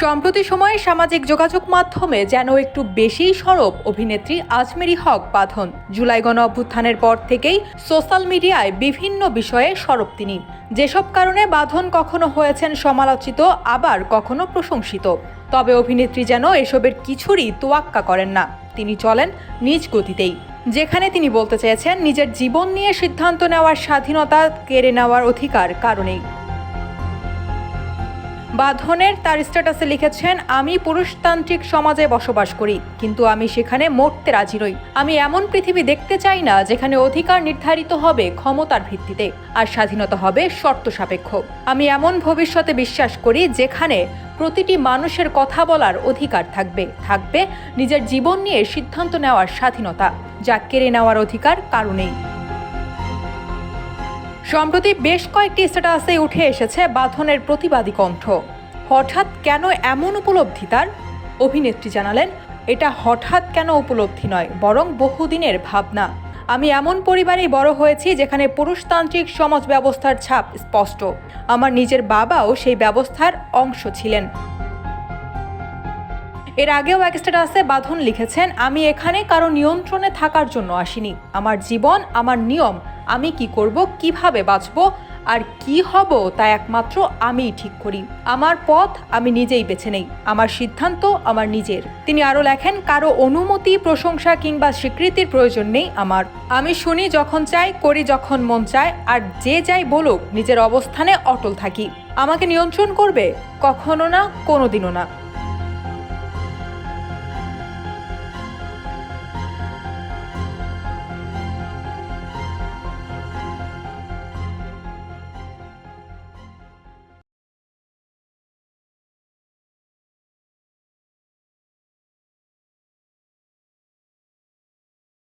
সম্প্রতি সময়ে সামাজিক যোগাযোগ মাধ্যমে যেন একটু বেশিই সরব অভিনেত্রী আজমেরী হক বাঁধন। জুলাই গণ অভ্যুত্থানের পর থেকেই সোশ্যাল মিডিয়ায় বিভিন্ন বিষয়ে সরব তিনি। যেসব কারণে বাঁধন কখনো হয়েছেন সমালোচিত, আবার কখনো প্রশংসিত। তবে অভিনেত্রী যেন এসবের কিছুরই তোয়াক্কা করেন না। তিনি চলেন নিজ গতিতেই। যেখানে তিনি বলতে চেয়েছেন, নিজের জীবন নিয়ে সিদ্ধান্ত নেওয়ার স্বাধীনতা কেড়ে নেওয়ার অধিকার কারণেই। বাঁধনের তার স্ট্যাটাসে লিখেছেন, আমি পুরুষতান্ত্রিক সমাজে বসবাস করি, কিন্তু আমি সেখানে মরতে রাজি নই। আমি এমন পৃথিবী দেখতে চাই না যেখানে অধিকার নির্ধারিত হবে ক্ষমতার ভিত্তিতে আর স্বাধীনতা হবে শর্ত সাপেক্ষ। আমি এমন ভবিষ্যতে বিশ্বাস করি যেখানে প্রতিটি মানুষের কথা বলার অধিকার থাকবে নিজের জীবন নিয়ে সিদ্ধান্ত নেওয়ার স্বাধীনতা, যা কেড়ে নেওয়ার অধিকার কারণেই। সম্প্রতি বেশ কয়েকটি স্ট্যাটাসে উঠে এসেছে বাঁধনের প্রতিবাদী কণ্ঠ। হঠাৎ কেন এমন উপলব্ধি তার? অভিনেত্রী জানালেন, এটা হঠাৎ কেন উপলব্ধি নয়, বরং বহুদিনের ভাবনা। আমি এমন পরিবারেই বড় হয়েছি যেখানে পুরুষতান্ত্রিক সমাজ ব্যবস্থার ছাপ স্পষ্ট। আমার নিজের বাবাও সেই ব্যবস্থার অংশ ছিলেন। এর আগেও এক স্ট্যাটাসে বাঁধন লিখেছেন, আমি এখানে কারো নিয়ন্ত্রণে থাকার জন্য আসিনি। আমার জীবন, আমার নিয়ম, আমি কি করব, কিভাবে বাঁচব আর কি হব তা একমাত্র আমিই ঠিক করি। আমার পথ আমি নিজেই বেছে নেই, আমার সিদ্ধান্ত আমার নিজের। তিনি আরও লেখেন, কারো অনুমতি, প্রশংসা কিংবা স্বীকৃতির প্রয়োজন নেই আমার। আমি শুনি যখন চাই, করি যখন মন চায়, আর যে যাই বলুক নিজের অবস্থানে অটল থাকি। আমাকে নিয়ন্ত্রণ করবে? কখনো না, কোনোদিনও না।